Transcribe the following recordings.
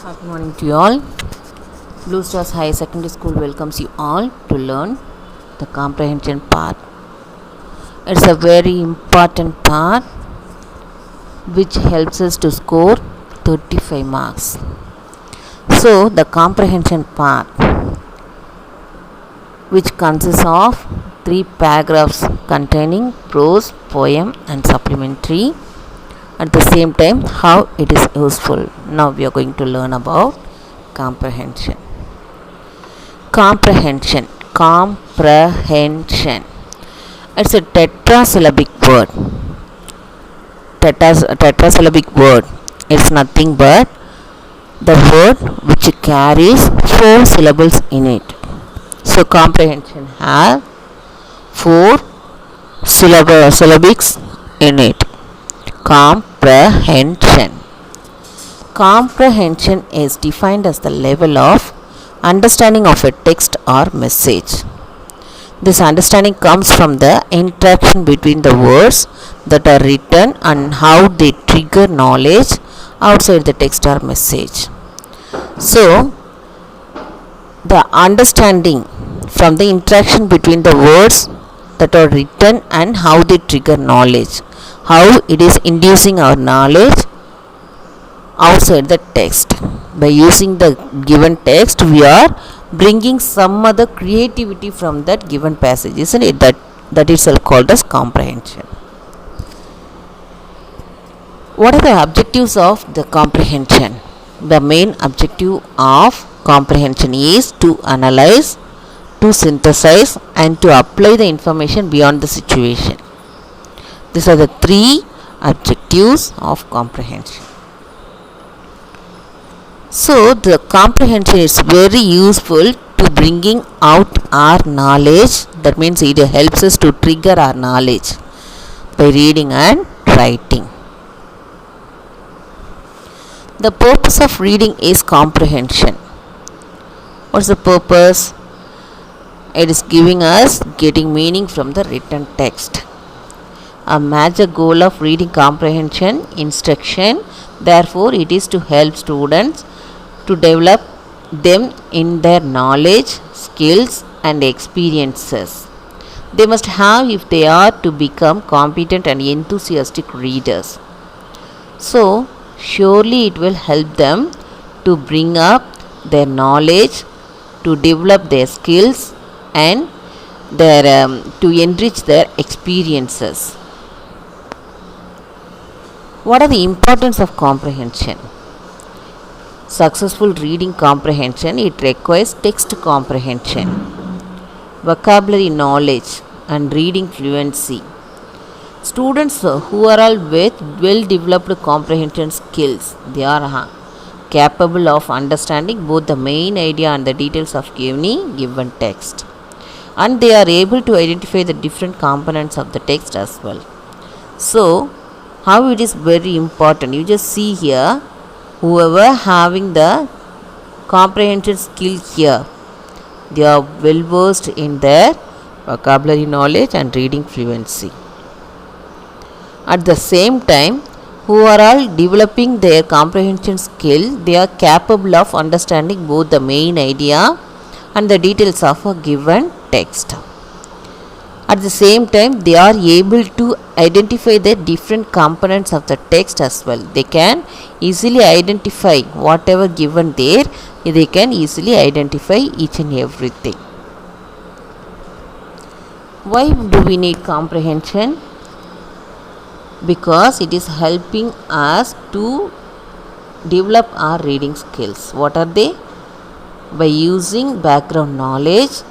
Good morning to you all. Blue Stars High Secondary School welcomes you all to learn the comprehension part. It's a very important part which helps us to score 35 marks. So, the comprehension part, which consists of 3 paragraphs containing prose, poem, and supplementary. At the same time, how it is useful. Now we are going to learn about comprehension. Comprehension. It's a tetrasyllabic word. Tetrasyllabic word. It's nothing but the word which carries 4 syllables in it. So comprehension has 4 syllabics in it. Comprehension. Comprehension is defined as the level of understanding of a text or message. This understanding comes from the interaction between the words that are written and how they trigger knowledge outside the text or message. So, the understanding from the interaction between the words that are written and how they trigger knowledge, how it is inducing our knowledge outside the text. By using the given text, we are bringing some other creativity from that given passage, isn't it? That itself called as comprehension. What are the objectives of the comprehension? The main objective of comprehension is to analyze, to synthesize, and to apply the information beyond the situation. These are the 3 objectives of comprehension. So, the comprehension is very useful to bringing out our knowledge. That means it helps us to trigger our knowledge by reading and writing. The purpose of reading is comprehension. What's the purpose? It is giving us getting meaning from the written text. A major goal of reading comprehension instruction, therefore, it is to help students to develop them in their knowledge, skills, and experiences they must have if they are to become competent and enthusiastic readers. So, surely it will help them to bring up their knowledge, to develop their skills, and to enrich their experiences. What are the importance of comprehension? Successful reading comprehension, it requires text comprehension, vocabulary knowledge, and reading fluency. Students who are all with well-developed comprehension skills, they are capable of understanding both the main idea and the details of any given text. And they are able to identify the different components of the text as well. So, how it is very important, you just see here, whoever having the comprehension skill here, they are well versed in their vocabulary knowledge and reading fluency. At the same time, who are all developing their comprehension skill, they are capable of understanding both the main idea and the details of a given text. At the same time, they are able to identify the different components of the text as well. They can easily identify whatever given there, they can easily identify each and everything. Why do we need comprehension? Because it is helping us to develop our reading skills. What are they? By using background knowledge,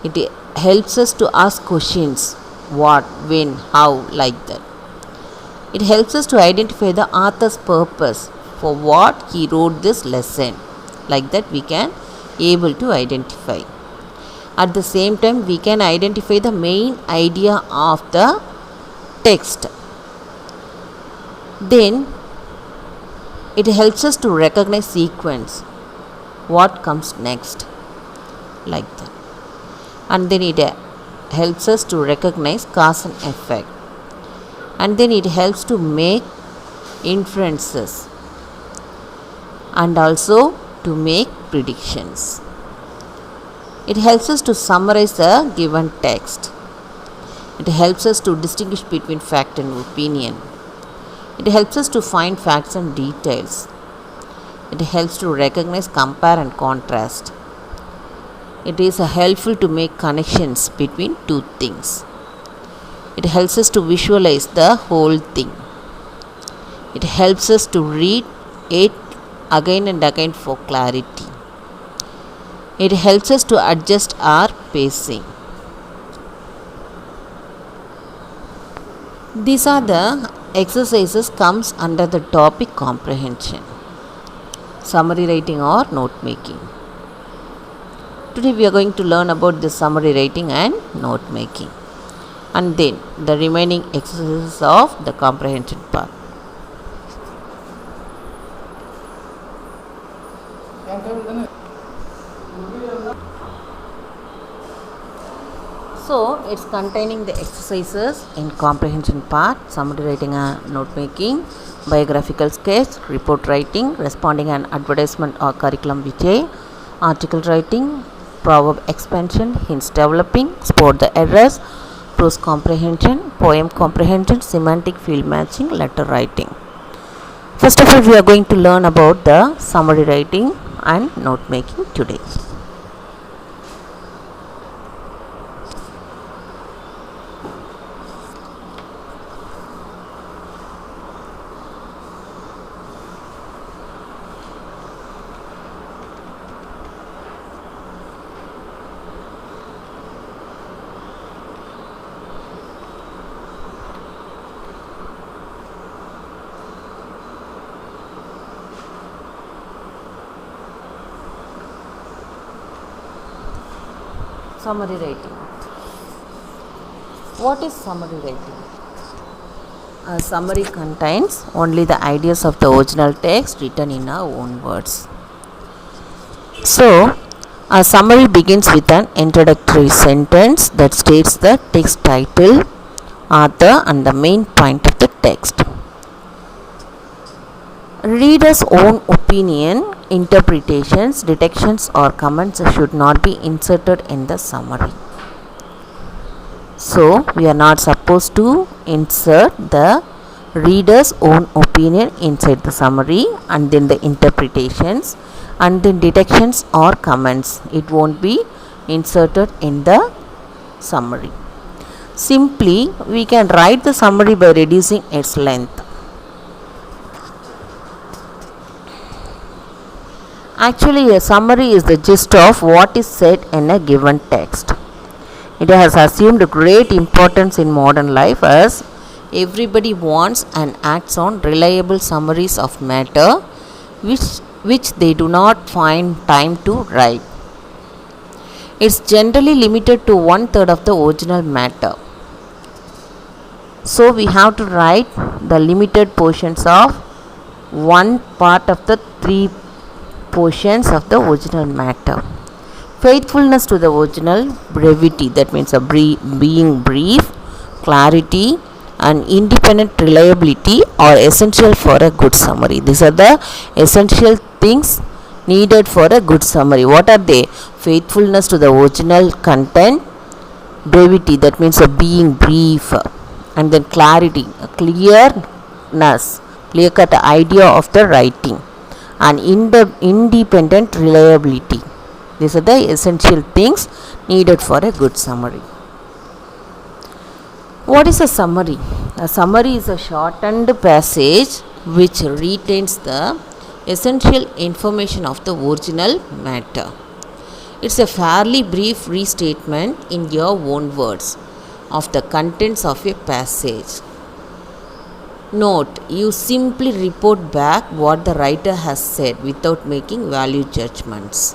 it helps us to ask questions, what, when, how, like that. It helps us to identify the author's purpose for what he wrote this lesson, like that we can able to identify. At the same time, we can identify the main idea of the text. Then it helps us to recognize sequence, what comes next, like that. And then it helps us to recognize cause and effect, and then it helps to make inferences. and also to make predictions. It helps us to summarize the given text. It helps us to distinguish between fact and opinion. It helps us to find facts and details. It helps to recognize, compare and contrast. It is helpful to make connections between two things. It helps us to visualize the whole thing. It helps us to read it again and again for clarity. It helps us to adjust our pacing. These are the exercises comes under the topic comprehension, summary writing or note making. Today we are going to learn about the summary writing and note making, and then the remaining exercises of the comprehension part. So it's containing the exercises in comprehension part, summary writing and note making, biographical sketch, report writing, responding an advertisement or curriculum vitae, article writing, proverb expansion, hints developing, spot the errors, prose comprehension, poem comprehension, semantic field matching, letter writing. First of all, we are going to learn about the summary writing and note making today. Summary writing. What is summary writing? A summary contains only the ideas of the original text written in our own words. So, a summary begins with an introductory sentence that states the text title, author, and the main point of the text. Reader's own opinion, interpretations, detections, or comments should not be inserted in the summary. So, we are not supposed to insert the reader's own opinion inside the summary, and then the interpretations, and then detections or comments. It won't be inserted in the summary. Simply, we can write the summary by reducing its length. Actually, a summary is the gist of what is said in a given text. It has assumed great importance in modern life as everybody wants and acts on reliable summaries of matter which they do not find time to write. It's generally limited to 1/3 of the original matter. So we have to write the limited portions of one part of the three portions of the original matter. Faithfulness to the original, brevity, that means being brief, clarity, and independent reliability are essential for a good summary. These are the essential things needed for a good summary. What are they? Faithfulness to the original content, brevity, that means being brief, and then clarity, clearness, clear cut idea of the writing, and independent reliability. These are the essential things needed for a good summary. What is a summary? A summary is a shortened passage which retains the essential information of the original matter. It's a fairly brief restatement in your own words of the contents of a passage. Note, you simply report back what the writer has said without making value judgments.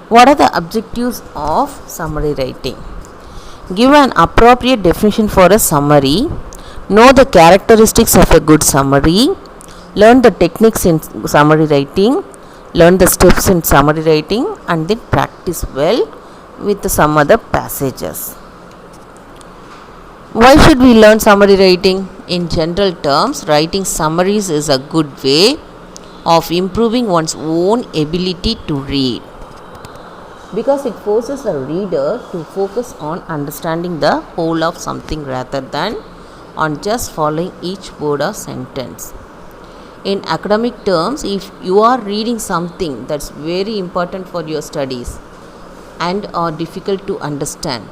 What are the objectives of summary writing? Give an appropriate definition for a summary. Know the characteristics of a good summary. Learn the techniques in summary writing. Learn the steps in summary writing, and then practice well with some other passages. Why should we learn summary writing? In general terms, writing summaries is a good way of improving one's own ability to read, because it forces the reader to focus on understanding the whole of something rather than on just following each word or sentence. In academic terms, if you are reading something that's very important for your studies and are difficult to understand,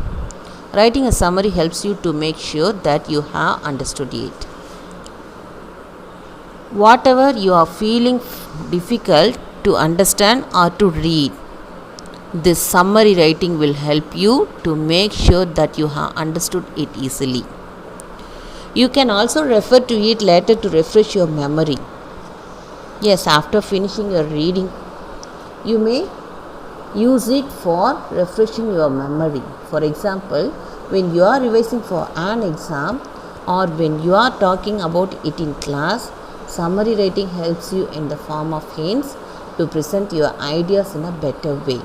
writing a summary helps you to make sure that you have understood it. Whatever you are feeling difficult to understand or to read, this summary writing will help you to make sure that you have understood it easily. You can also refer to it later to refresh your memory. Yes, after finishing your reading, you may use it for refreshing your memory. For example, when you are revising for an exam or when you are talking about it in class, summary writing helps you in the form of hints to present your ideas in a better way.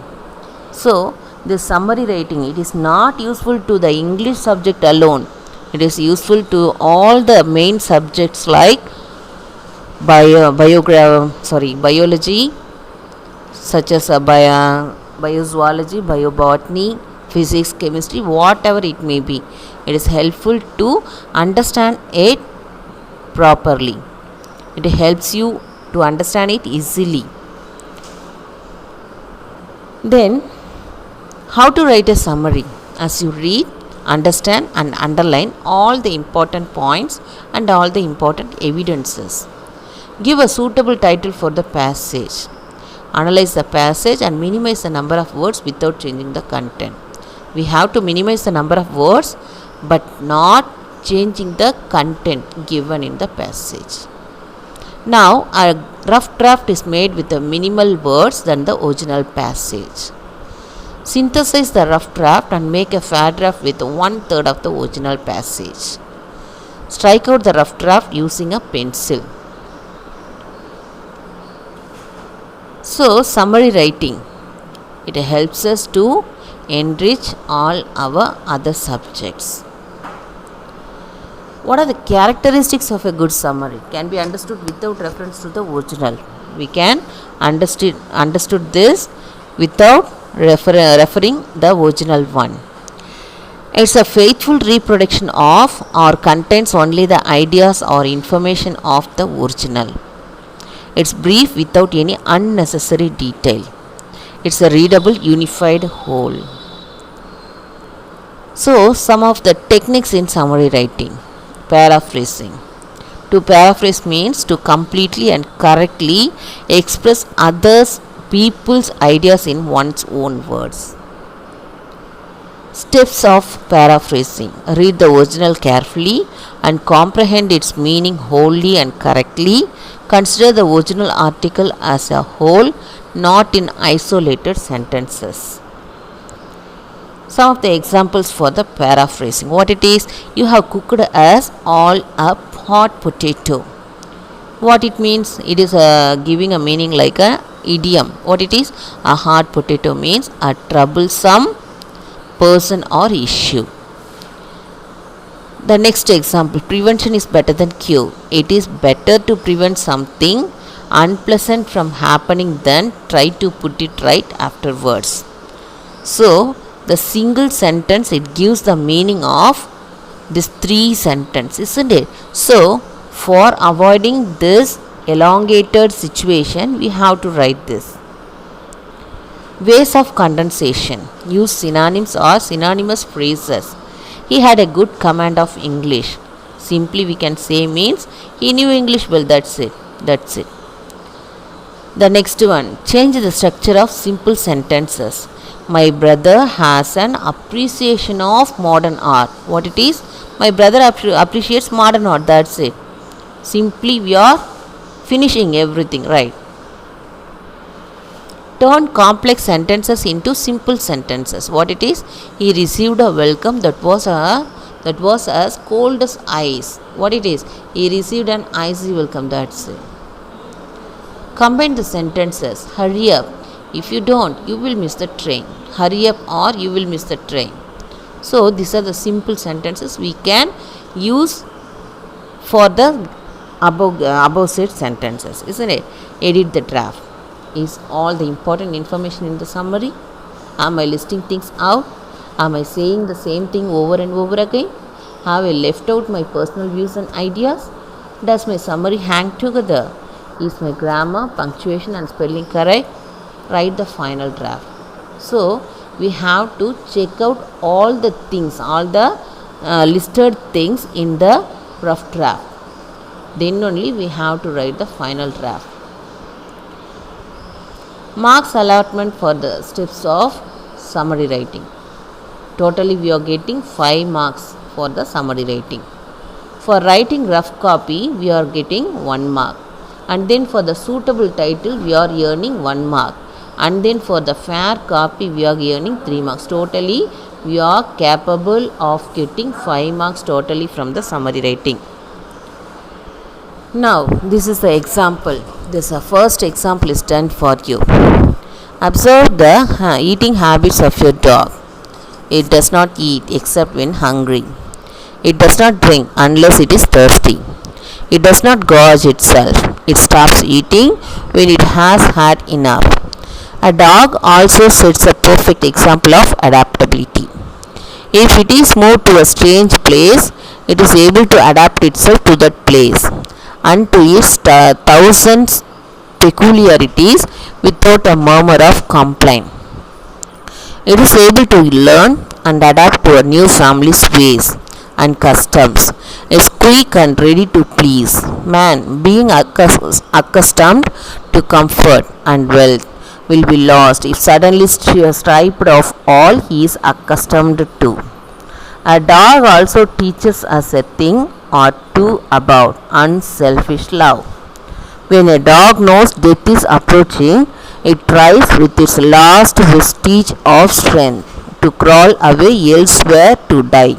So, this summary writing, it is not useful to the English subject alone. It is useful to all the main subjects like biology, such as biozoology, biobotany, physics, chemistry, whatever it may be. It is helpful to understand it properly. It helps you to understand it easily. Then, how to write a summary? As you read, understand and underline all the important points and all the important evidences. Give a suitable title for the passage. Analyze the passage and minimize the number of words without changing the content. We have to minimize the number of words but not changing the content given in the passage. Now, a rough draft is made with the minimal words than the original passage. Synthesize the rough draft and make a fair draft with 1/3 of the original passage. Strike out the rough draft using a pencil. So, summary writing, it helps us to enrich all our other subjects. What are the characteristics of a good summary? Can be understood without reference to the original. We can understood this without referring the original one. It's a faithful reproduction of or contains only the ideas or information of the original. It's brief without any unnecessary detail. It's a readable unified whole. So, some of the techniques in summary writing. Paraphrasing. To paraphrase means to completely and correctly express others people's ideas in one's own words. Steps of paraphrasing. Read the original carefully and comprehend its meaning wholly and correctly. Consider the original article as a whole, not in isolated sentences. Some of the examples for the paraphrasing. What it is? You have cooked as all a hot potato. What it means? It is giving a meaning like a idiom. What it is? A hot potato means a troublesome person or issue. The next example, prevention is better than cure. It is better to prevent something unpleasant from happening than try to put it right afterwards. So, the single sentence, it gives the meaning of this 3 sentences, isn't it? So, for avoiding this elongated situation, we have to write this. Ways of condensation. Use synonyms or synonymous phrases. He had a good command of English. Simply we can say means he knew English well. That's it. The next one. Change the structure of simple sentences. My brother has an appreciation of modern art. What it is? My brother appreciates modern art. That's it. Simply we are finishing everything, right? Turn complex sentences into simple sentences. What it is? He received a welcome that was as cold as ice. What it is? He received an icy welcome. That's it. Combine the sentences. Hurry up. If you don't, you will miss the train. Hurry up or you will miss the train. So these are the simple sentences we can use for the above said sentences, isn't it? Edit the draft. Is all the important information in the summary? Am I listing things out? Am I saying the same thing over and over again? Have I left out my personal views and ideas? Does my summary hang together? Is my grammar, punctuation and spelling correct? Write the final draft. So we have to check out all the things, all the listed things in the rough draft. Then only we have to write the final draft. Marks allotment for the steps of summary writing. Totally we are getting 5 marks for the summary writing. For writing rough copy we are getting 1 mark. And then for the suitable title we are earning 1 mark. And then for the fair copy we are earning 3 marks. Totally we are capable of getting 5 marks totally from the summary writing. Now this is the example. This first example is done for you. Observe the eating habits of your dog. It does not eat except when hungry. It does not drink unless it is thirsty. It does not gorge itself. It stops eating when it has had enough. A dog also sets a perfect example of adaptability. If it is moved to a strange place, it is able to adapt itself to that place and to its thousands peculiarities without a murmur of complaint. It is able to learn and adapt to a new family's ways and customs, is quick and ready to please. Man, being accustomed to comfort and wealth, will be lost if suddenly stripped of all he is accustomed to. A dog also teaches us a thing or two about unselfish love. When a dog knows death is approaching, it tries with its last vestige of strength to crawl away elsewhere to die.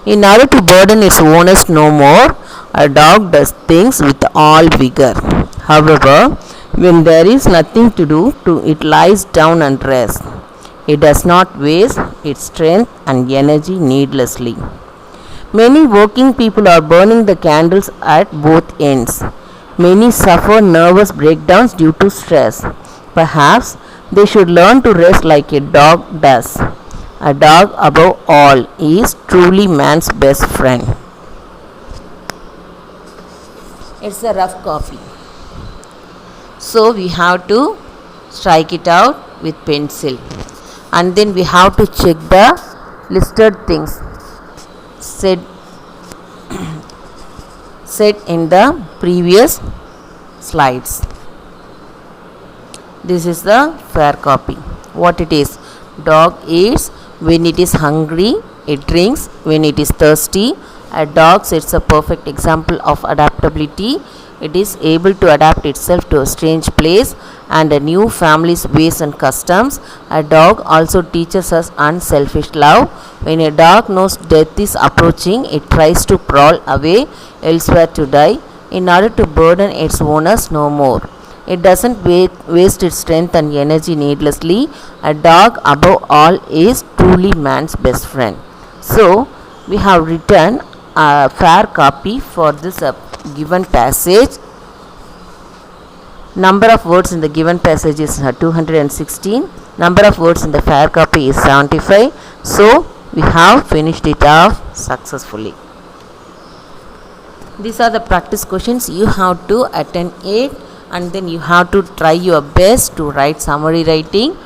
In order to burden its owners no more, a dog does things with all vigor. However, when there is nothing to do, it lies down and rests. It does not waste its strength and energy needlessly. Many working people are burning the candles at both ends. Many suffer nervous breakdowns due to stress. Perhaps they should learn to rest like a dog does. A dog, above all, is truly man's best friend. It's a rough copy. So we have to strike it out with pencil. And then we have to check the listed things said in the previous slides. This is the fair copy. What it is? Dog eats when it is hungry. It drinks when it is thirsty. A dog sets a perfect example of adaptability. It is able to adapt itself to a strange place and a new family's ways and customs. A dog also teaches us unselfish love. When a dog knows death is approaching, it tries to crawl away elsewhere to die in order to burden its owners no more. It doesn't waste its strength and energy needlessly. A dog, above all, is truly man's best friend. So, we have written a fair copy for this given passage. Number of words in the given passage is 216. Number of words in the fair copy is 75. So, we have finished it off successfully. These are the practice questions. You have to attend it and then you have to try your best to write summary writing.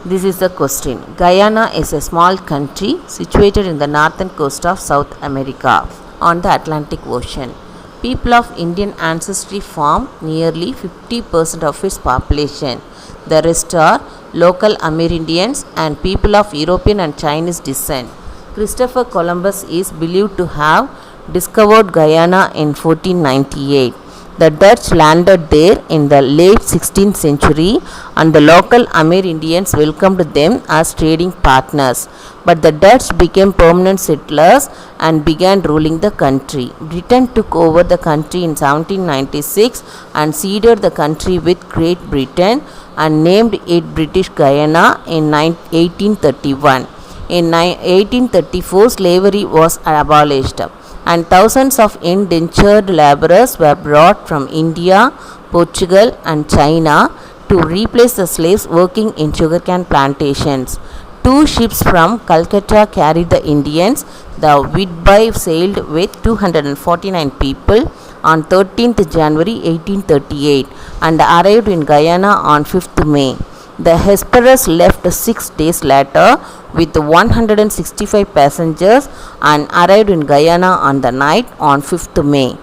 This is the question. Guyana is a small country situated in the northern coast of South America on the Atlantic Ocean. People of Indian ancestry form nearly 50% of its population. The rest are local Amerindians and people of European and Chinese descent. Christopher Columbus is believed to have discovered Guyana in 1498. The Dutch landed there in the late 16th century and the local Amerindians welcomed them as trading partners. But the Dutch became permanent settlers and began ruling the country. Britain took over the country in 1796 and ceded the country with Great Britain and named it British Guyana in 1831. In 1834, slavery was abolished, and thousands of indentured laborers were brought from India, Portugal, and China to replace the slaves working in sugarcane plantations. Two ships from Calcutta carried the Indians. The Whitby sailed with 249 people on 13th January 1838 and arrived in Guyana on 5th May. The Hesperus left 6 days later with 165 passengers and arrived in Guyana on the night on 5th May.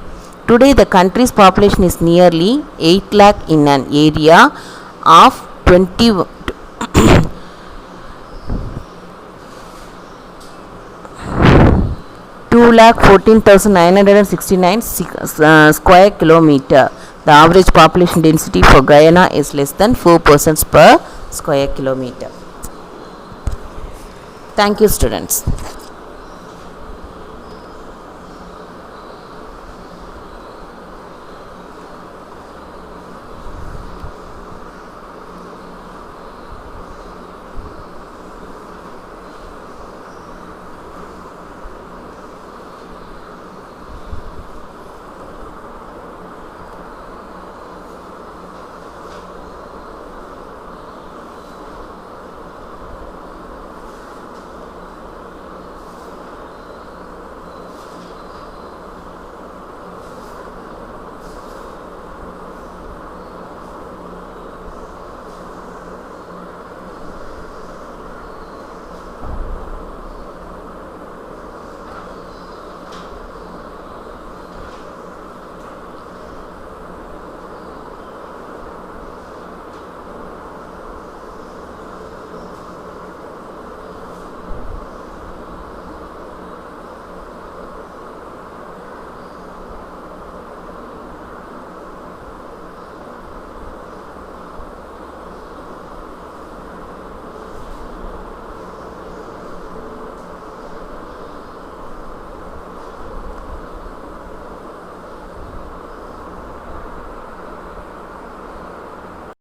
Today, the country's population is nearly 8 lakh in an area of 2,14,969 square kilometer. The average population density for Guyana is less than 4 persons per square kilometer. Thank you, students.